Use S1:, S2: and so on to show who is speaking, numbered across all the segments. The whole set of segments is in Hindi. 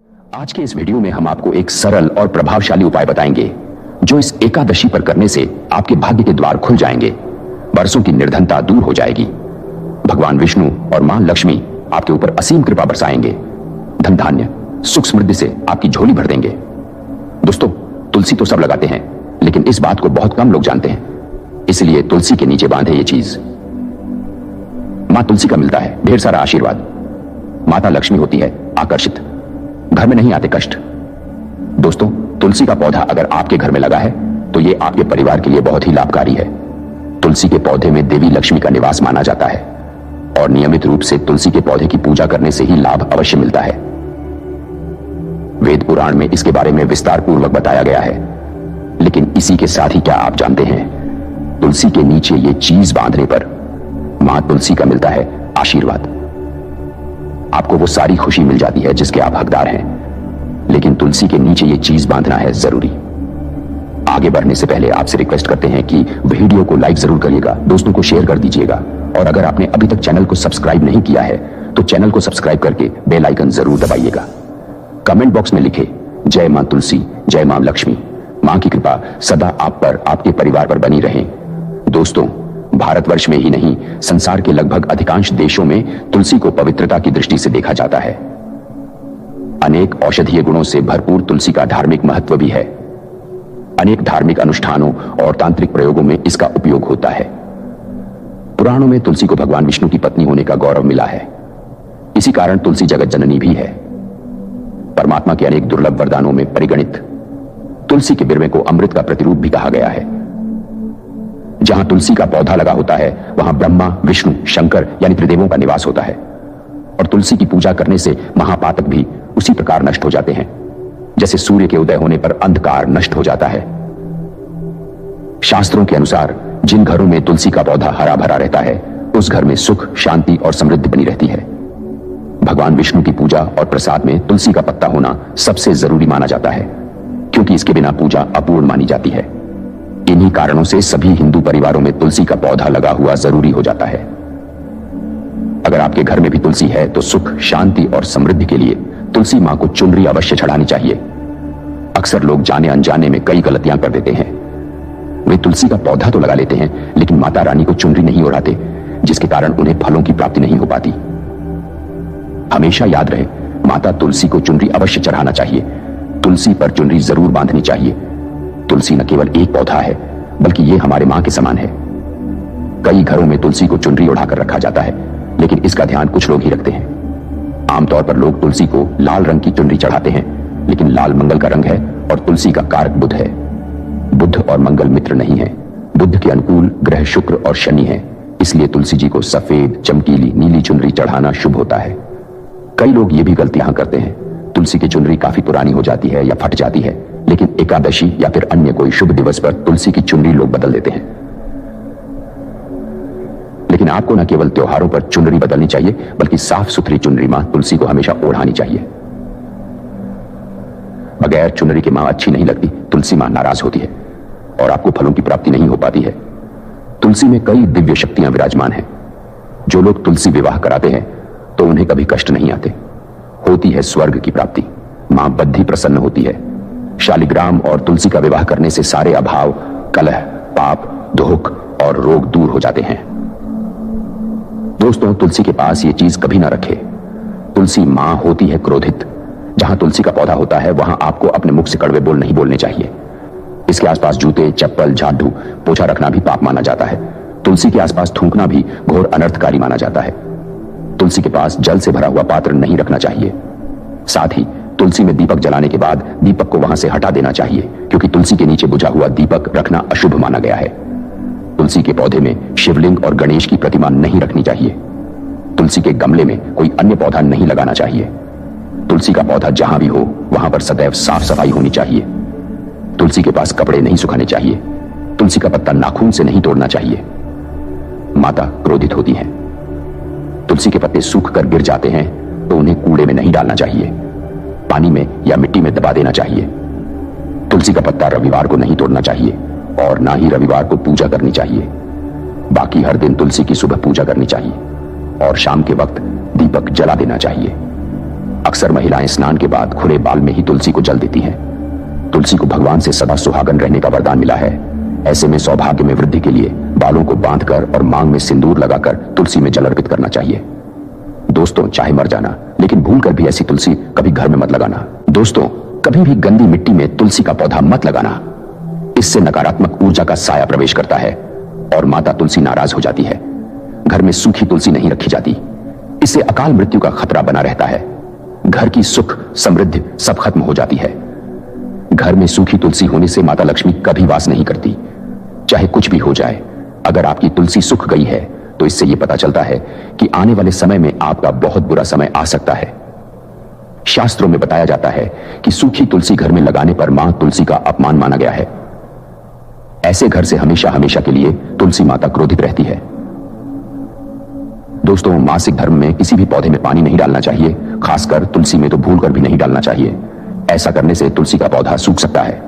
S1: आज के इस वीडियो में हम आपको एक सरल और प्रभावशाली उपाय बताएंगे जो इस एकादशी पर करने से आपके भाग्य के द्वार खुल जाएंगे, बरसों की निर्धनता दूर हो जाएगी, भगवान विष्णु और मां लक्ष्मी आपके ऊपर असीम कृपा बरसाएंगे, धन धान्य सुख समृद्धि से आपकी झोली भर देंगे। दोस्तों, तुलसी तो सब लगाते हैं, लेकिन इस बात को बहुत कम लोग जानते हैं। इसलिए तुलसी के नीचे बांधे ये चीज। मां तुलसी का मिलता है ढेर सारा आशीर्वाद। माता लक्ष्मी होती है आकर्षित, घर में नहीं आते कष्ट। दोस्तों, तुलसी का पौधा अगर आपके घर में लगा है तो यह आपके परिवार के लिए बहुत ही लाभकारी है। तुलसी के पौधे में देवी लक्ष्मी का निवास माना जाता है और नियमित रूप से तुलसी के पौधे की पूजा करने से ही लाभ अवश्य मिलता है। वेद पुराण में इसके बारे में विस्तार पूर्वक बताया गया है। लेकिन इसी के साथ ही क्या आप जानते हैं, तुलसी के नीचे ये चीज बांधने पर मां तुलसी का मिलता है आशीर्वाद। आपको वो सारी खुशी मिल जाती है जिसके आप हकदार हैं, लेकिन तुलसी के नीचे ये चीज बांधना है जरूरी। आगे बढ़ने से पहले आपसे रिक्वेस्ट करते हैं कि वीडियो को लाइक जरूर करिएगा, दोस्तों को शेयर कर दीजिएगा, और अगर आपने अभी तक चैनल को सब्सक्राइब नहीं किया है तो चैनल को सब्सक्राइब करके बेल आइकन जरूर दबाइएगा। कमेंट बॉक्स में लिखे जय मां तुलसी, जय मां लक्ष्मी। मां की कृपा सदा आप पर, आपके परिवार पर बनी रहे। दोस्तों, भारतवर्ष में ही नहीं, संसार के लगभग अधिकांश देशों में तुलसी को पवित्रता की दृष्टि से देखा जाता है। अनेक औषधीय गुणों से भरपूर तुलसी का धार्मिक महत्व भी है। अनेक धार्मिक अनुष्ठानों और तांत्रिक प्रयोगों में इसका उपयोग होता है। पुराणों में तुलसी को भगवान विष्णु की पत्नी होने का गौरव मिला है। इसी कारण तुलसी जगत जननी भी है। परमात्मा के अनेक दुर्लभ वरदानों में परिगणित तुलसी के बिरवे को अमृत का प्रतिरूप भी कहा गया है। जहां तुलसी का पौधा लगा होता है वहां ब्रह्मा, विष्णु, शंकर यानी त्रिदेवों का निवास होता है। और तुलसी की पूजा करने से महापातक भी उसी प्रकार नष्ट हो जाते हैं जैसे सूर्य के उदय होने पर अंधकार नष्ट हो जाता है। शास्त्रों के अनुसार जिन घरों में तुलसी का पौधा हरा भरा रहता है उस घर में सुख, शांति और समृद्धि बनी रहती है। भगवान विष्णु की पूजा और प्रसाद में तुलसी का पत्ता होना सबसे जरूरी माना जाता है, क्योंकि इसके बिना पूजा अपूर्ण मानी जाती है। इन्हीं कारणों से सभी हिंदू परिवारों में तुलसी का पौधा लगा हुआ जरूरी हो जाता है। अगर आपके घर में भी तुलसी है तो सुख, शांति और समृद्धि के लिए तुलसी मां को चुनरी अवश्य चढ़ानी चाहिए। अक्सर लोग जाने अनजाने में कई गलतियां कर देते हैं। वे तुलसी का पौधा तो लगा लेते हैं लेकिन माता रानी को चुनरी नहीं ओढ़ाते, जिसके कारण उन्हें फलों की प्राप्ति नहीं हो पाती। हमेशा याद रहे, माता तुलसी को चुनरी अवश्य चढ़ाना चाहिए। तुलसी पर चुनरी जरूर बांधनी चाहिए। तुलसी न केवल एक पौधा है बल्कि ये हमारे मां के समान है। कई घरों में तुलसी को चुनरी ओढ़ाकर रखा जाता है, लेकिन इसका ध्यान कुछ लोग ही रखते हैं। आमतौर पर लोग तुलसी को लाल रंग की चुनरी चढ़ाते हैं, लेकिन लाल मंगल का रंग है और तुलसी का कारक बुध है। बुध और मंगल मित्र नहीं है। बुध के अनुकूल ग्रह शुक्र और शनि है, इसलिए तुलसी जी को सफेद, चमकीली, नीली चुनरी चढ़ाना शुभ होता है। कई लोग ये भी गलतियां करते हैं, तुलसी की चुनरी काफी पुरानी हो जाती है या फट जाती है, लेकिन एकादशी या फिर अन्य कोई शुभ दिवस पर तुलसी की चुनरी लोग बदल देते हैं। लेकिन आपको न केवल त्योहारों पर चुनरी बदलनी चाहिए बल्कि साफ सुथरी चुनरी मां तुलसी को हमेशा ओढ़ानी चाहिए। बगैर चुनरी के मां अच्छी नहीं लगती, तुलसी मां नाराज होती है और आपको फलों की प्राप्ति नहीं हो पाती है। तुलसी में कई दिव्य शक्तियां विराजमान हैं। जो लोग तुलसी विवाह कराते हैं तो उन्हें कभी कष्ट नहीं आते। होती है स्वर्ग की प्राप्ति। मां बद्धी प्रसन्न होती है। शालिग्राम और तुलसी का विवाह करने से सारे अभाव, कलह, पाप, दुख और रोग दूर हो जाते हैं। दोस्तों, तुलसी के पास ये चीज कभी ना रखे। तुलसी मां होती है क्रोधित। जहां तुलसी का पौधा होता है वहां आपको अपने मुख से कड़वे बोल नहीं बोलने चाहिए। इसके आसपास जूते, चप्पल, झाड़ू, पोछा रखना भी पाप माना जाता है। तुलसी के आसपास थूकना भी घोर अनर्थकारी माना जाता है। तुलसी के पास जल से भरा हुआ पात्र नहीं रखना चाहिए। साथ ही तुलसी में दीपक जलाने के बाद दीपक को वहां से हटा देना चाहिए, क्योंकि तुलसी के नीचे बुझा हुआ दीपक रखना अशुभ माना गया है। तुलसी के पौधे में शिवलिंग और गणेश की प्रतिमा नहीं रखनी चाहिए। तुलसी के गमले में कोई अन्य पौधा नहीं लगाना चाहिए। तुलसी का पौधा जहां भी हो वहां पर सदैव साफ सफाई होनी चाहिए। तुलसी के पास कपड़े नहीं सुखाने चाहिए। तुलसी का पत्ता नाखून से नहीं तोड़ना चाहिए। माता क्रोधित होती है। तुलसी के पत्ते सूख कर गिर जाते हैं तो उन्हें कूड़े में नहीं डालना चाहिए, पानी में या मिट्टी में दबा देना चाहिए। तुलसी का पत्ता रविवार को नहीं तोड़ना चाहिए और ना ही रविवार को पूजा करनी चाहिए। बाकी हर दिन तुलसी की सुबह पूजा करनी चाहिए और शाम के वक्त दीपक जला देना चाहिए। अक्सर महिलाएं स्नान के बाद खुले बाल में ही तुलसी को जल देती हैं। तुलसी को भगवान से सदा सुहागन रहने का वरदान मिला है। ऐसे में सौभाग्य में वृद्धि के लिए बालों को बांधकर और मांग में सिंदूर लगाकर तुलसी में जल अर्पित करना चाहिए। दोस्तों, चाहे मर जाना, लेकिन भूलकर भी ऐसी तुलसी कभी घर में मत लगाना। दोस्तों, कभी भी गंदी मिट्टी में तुलसी का पौधा मत लगाना। इससे नकारात्मक ऊर्जा का साया प्रवेश करता है और माता तुलसी नाराज हो जाती है। घर में सूखी तुलसी नहीं रखी जाती। इससे अकाल मृत्यु का खतरा बना रहता है। घर की सुख समृद्धि सब खत्म हो जाती है। घर में सूखी तुलसी होने से माता लक्ष्मी कभी वास नहीं करती। चाहे कुछ भी हो जाए, अगर आपकी तुलसी सूख गई है तो इससे यह पता चलता है कि आने वाले समय में आपका बहुत बुरा समय आ सकता है। शास्त्रों में बताया जाता है कि सूखी तुलसी घर में लगाने पर मां तुलसी का अपमान माना गया है। ऐसे घर से हमेशा हमेशा के लिए तुलसी माता क्रोधित रहती है। दोस्तों, मासिक धर्म में किसी भी पौधे में पानी नहीं डालना चाहिए, खासकर तुलसी में तो भूलकर भी नहीं डालना चाहिए। ऐसा करने से तुलसी का पौधा सूख सकता है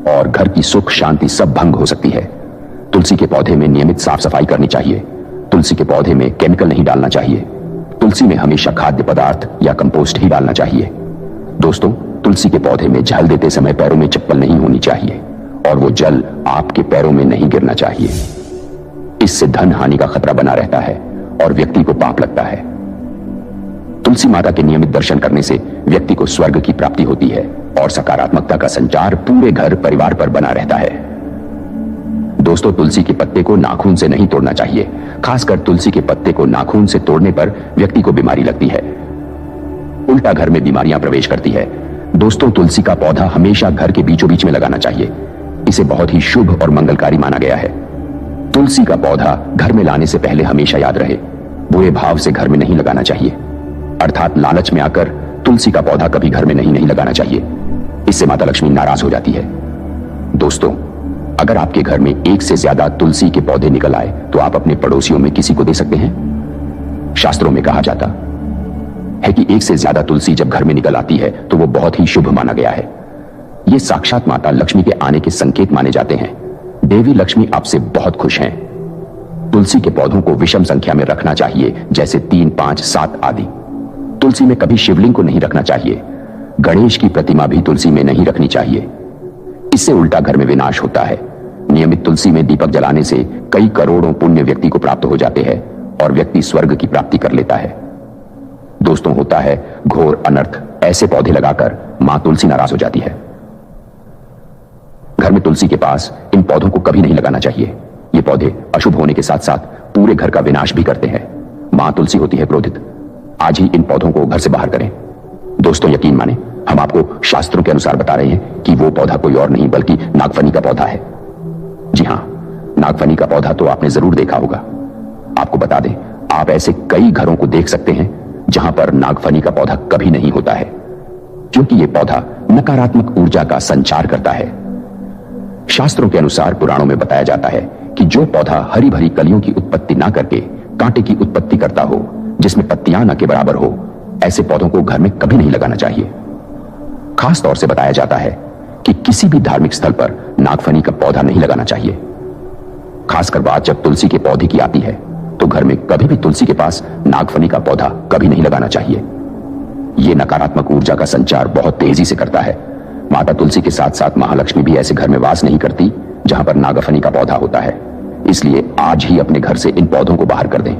S1: और घर की सुख शांति सब भंग हो सकती है। तुलसी के पौधे में नियमित साफ सफाई करनी चाहिए। तुलसी के पौधे में केमिकल नहीं डालना चाहिए। तुलसी में हमेशा खाद्य पदार्थ या कंपोस्ट ही डालना चाहिए। दोस्तों, तुलसी के पौधे में जल देते समय पैरों में चप्पल नहीं होनी चाहिए और वो जल आपके पैरों में नहीं गिरना चाहिए। इससे धन हानि का खतरा बना रहता है और व्यक्ति को पाप लगता है। तुलसी माता के नियमित दर्शन करने से व्यक्ति को स्वर्ग की प्राप्ति होती है और सकारात्मकता का संचार पूरे घर परिवार पर बना रहता है। दोस्तों, तुलसी के पत्ते को नाखून से नहीं तोड़ना चाहिए। खासकर तुलसी के पत्ते को नाखून से तोड़ने पर व्यक्ति को बीमारी लगती है। उल्टा घर में बीमारियां प्रवेश करती है। दोस्तों, तुलसी का पौधा हमेशा घर के बीचों बीच में लगाना चाहिए। इसे बहुत ही शुभ और मंगलकारी माना गया है। तुलसी का पौधा घर में लाने से पहले हमेशा याद रहे, बुरे भाव से घर में नहीं लगाना चाहिए। अर्थात लालच में आकर तुलसी का पौधा कभी घर में नहीं लगाना चाहिए। इससे माता लक्ष्मी नाराज हो जाती है। दोस्तों, अगर आपके घर में एक से ज्यादा तुलसी के पौधे निकल आए तो आप अपने पड़ोसियों में किसी को दे सकते हैं। शास्त्रों में कहा जाता है कि एक से ज्यादा तुलसी जब घर में निकल आती है तो वो बहुत ही शुभ माना गया है। ये साक्षात माता लक्ष्मी के आने के संकेत माने जाते हैं। देवी लक्ष्मी आपसे बहुत खुश हैं। तुलसी के पौधों को विषम संख्या में रखना चाहिए, जैसे 3, 5, 7 आदि। तुलसी में कभी शिवलिंग को नहीं रखना चाहिए। गणेश की प्रतिमा भी तुलसी में नहीं रखनी चाहिए। इससे उल्टा घर में विनाश होता है। नियमित तुलसी में दीपक जलाने से कई करोड़ों पुण्य व्यक्ति को प्राप्त हो जाते हैं और व्यक्ति स्वर्ग की प्राप्ति कर लेता है। दोस्तों, होता है घोर अनर्थ। ऐसे पौधे लगाकर मां तुलसी नाराज हो जाती है। घर में तुलसी के पास इन पौधों को कभी नहीं लगाना चाहिए। ये पौधे अशुभ होने के साथ साथ पूरे घर का विनाश भी करते हैं। मां तुलसी होती है क्रोधित। आज ही इन पौधों को घर से बाहर करें। दोस्तों, यकीन माने, हम आपको शास्त्रों के अनुसार बता रहे हैं कि वो पौधा कोई और नहीं बल्कि नागफनी का पौधा है। जी हां, नागफनी का पौधा तो आपने जरूर देखा होगा। आपको बता दें, आप ऐसे कई घरों को देख सकते हैं जहां पर नागफनी का पौधा कभी नहीं होता है, क्योंकि यह पौधा नकारात्मक ऊर्जा का संचार करता है। शास्त्रों के अनुसार पुराणों में बताया जाता है कि जो पौधा हरी भरी कलियों की उत्पत्ति ना करके कांटे की उत्पत्ति करता हो, जिसमें पत्तियां न के बराबर हो, ऐसे पौधों को घर में कभी नहीं लगाना चाहिए। खास तौर से बताया जाता है कि किसी भी धार्मिक स्थल पर नागफनी का पौधा नहीं लगाना चाहिए। खासकर बात जब तुलसी के पौधे की आती है तो घर में कभी भी तुलसी के पास नागफनी का पौधा कभी नहीं लगाना चाहिए। यह नकारात्मक ऊर्जा का संचार बहुत तेजी से करता है। माता तुलसी के साथ साथ महालक्ष्मी भी ऐसे घर में वास नहीं करती जहां पर नागफनी का पौधा होता है। इसलिए आज ही अपने घर से इन पौधों को बाहर कर दें।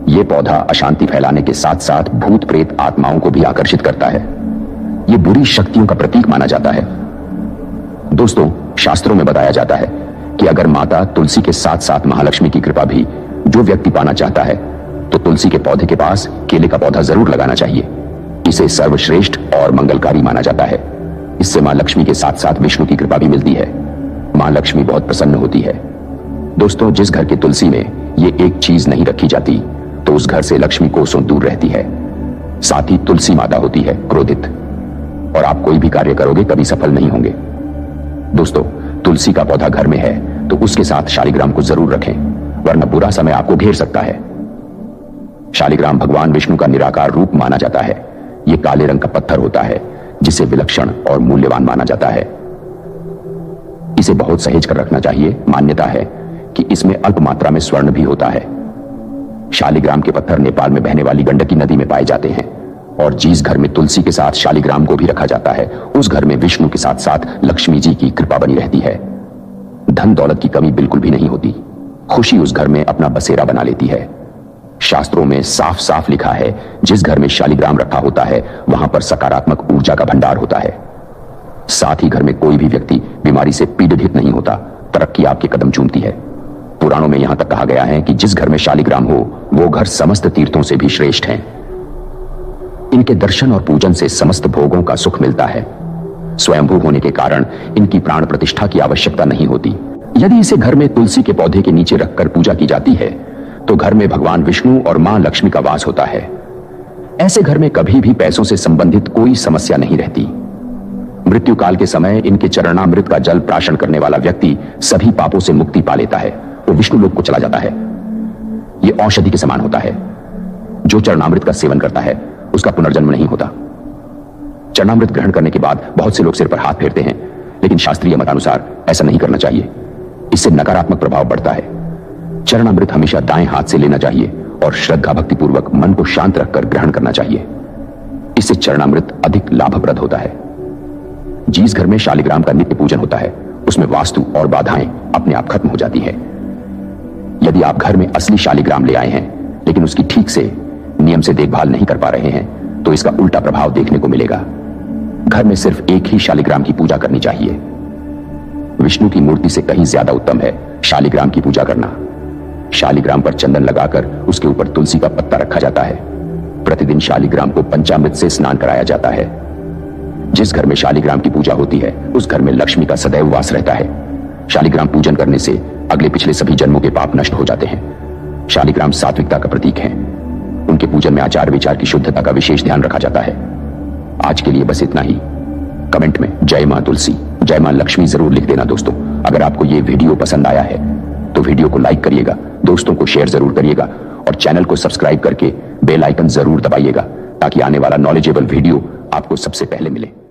S1: यह पौधा अशांति फैलाने के साथ साथ भूत प्रेत आत्माओं को भी आकर्षित करता है। यह बुरी शक्तियों का प्रतीक माना जाता है। दोस्तों, शास्त्रों में बताया जाता है कि अगर माता तुलसी के साथ साथ महालक्ष्मी की कृपा भी जो व्यक्ति पाना चाहता है तो तुलसी के पौधे के पास केले का पौधा जरूर लगाना चाहिए। इसे सर्वश्रेष्ठ और मंगलकारी माना जाता है। इससे मां लक्ष्मी के साथ साथ विष्णु की कृपा भी मिलती है। मां लक्ष्मी बहुत प्रसन्न होती है। दोस्तों, जिस घर की तुलसी में ये एक चीज नहीं रखी जाती तो उस घर से लक्ष्मी कोसों दूर रहती है। साथ ही तुलसी माता होती है क्रोधित और आप कोई भी कार्य करोगे कभी सफल नहीं होंगे। दोस्तों, तुलसी का पौधा घर में है तो उसके साथ शालिग्राम को जरूर रखें, वरना बुरा समय आपको घेर सकता है। शालिग्राम भगवान विष्णु का निराकार रूप माना जाता है। यह काले रंग का पत्थर होता है जिसे विलक्षण और मूल्यवान माना जाता है। इसे बहुत सहेज कर रखना चाहिए। मान्यता है कि इसमें अल्प मात्रा में स्वर्ण भी होता है। शालिग्राम के पत्थर नेपाल में बहने वाली गंडकी नदी में पाए जाते हैं और जिस घर में तुलसी के साथ शालिग्राम को भी रखा जाता है, उस घर में विष्णु के साथ साथ लक्ष्मी जी की कृपा बनी रहती है। धन दौलत की कमी बिल्कुल भी नहीं होती। खुशी उस घर में अपना बसेरा बना लेती है। शास्त्रों में साफ साफ लिखा है, जिस घर में शालिग्राम रखा होता है वहां पर सकारात्मक ऊर्जा का भंडार होता है। साथ ही घर में कोई भी व्यक्ति बीमारी से पीड़ित नहीं होता, तरक्की आपके कदम चूमती है। पुराणों में यहां तक कहा गया है कि जिस घर में शालिग्राम हो वो घर समस्त तीर्थों से भी श्रेष्ठ है। इनके दर्शन और पूजन से समस्त भोगों का सुख मिलता है। स्वयंभू होने के कारण इनकी प्राण प्रतिष्ठा की आवश्यकता नहीं होती। यदि इसे घर में तुलसी के पौधे के नीचे रखकर पूजा की जाती है तो घर में भगवान विष्णु और मां लक्ष्मी का वास होता है। ऐसे घर में कभी भी पैसों से संबंधित कोई समस्या नहीं रहती। मृत्यु काल के समय इनके चरणामृत का जल प्राशन करने वाला व्यक्ति सभी पापों से मुक्ति पा लेता है, वो विष्णु लोक को चला जाता है। यह औषधि के समान होता है। जो चरणामृत का सेवन करता है उसका पुनर्जन्म नहीं होता। चरणामृत ग्रहण करने के बाद बहुत से लोग सिर पर हाथ फेरते हैं, लेकिन शास्त्रीय मतानुसार ऐसा नहीं करना चाहिए। इससे नकारात्मक प्रभाव बढ़ता है। चरणामृत हमेशा दाएं हाथ से लेना चाहिए और श्रद्धा भक्ति पूर्वक मन को शांत रखकर ग्रहण करना चाहिए। इससे चरणामृत अधिक लाभप्रद होता है। जिस घर में शालिग्राम का नित्य पूजन होता है उसमें वास्तु और बाधाएं अपने आप खत्म हो जाती है। यदि आप घर में असली शालिग्राम ले आए हैं लेकिन उसकी ठीक से नियम से देखभाल नहीं कर पा रहे हैं तो इसका उल्टा प्रभाव देखने को मिलेगा। घर में सिर्फ एक ही शालिग्राम की पूजा करनी चाहिए। विष्णु की मूर्ति से कहीं ज्यादा उत्तम है शालिग्राम की पूजा करना। शालिग्राम पर चंदन लगाकर उसके ऊपर तुलसी का पत्ता रखा जाता है। प्रतिदिन शालिग्राम को पंचामृत से स्नान कराया जाता है। जिस घर में शालिग्राम की पूजा होती है उस घर में लक्ष्मी का सदैव वास रहता है। शालिग्राम पूजन करने से अगले पिछले सभी जन्मों के पाप नष्ट हो जाते हैं। शालिग्राम सात्विकता का प्रतीक है। उनके पूजन में आचार विचार की शुद्धता का विशेष ध्यान रखा जाता है। आज के लिए बस इतना ही। कमेंट में जय मां तुलसी, जय मां लक्ष्मी जरूर लिख देना दोस्तों। अगर आपको ये वीडियो पसंद आया है तो वीडियो को लाइक करिएगा, दोस्तों को शेयर जरूर करिएगा और चैनल को सब्सक्राइब करके बेल आइकन जरूर दबाइएगा ताकि आने वाला नॉलेजेबल वीडियो आपको सबसे पहले मिले।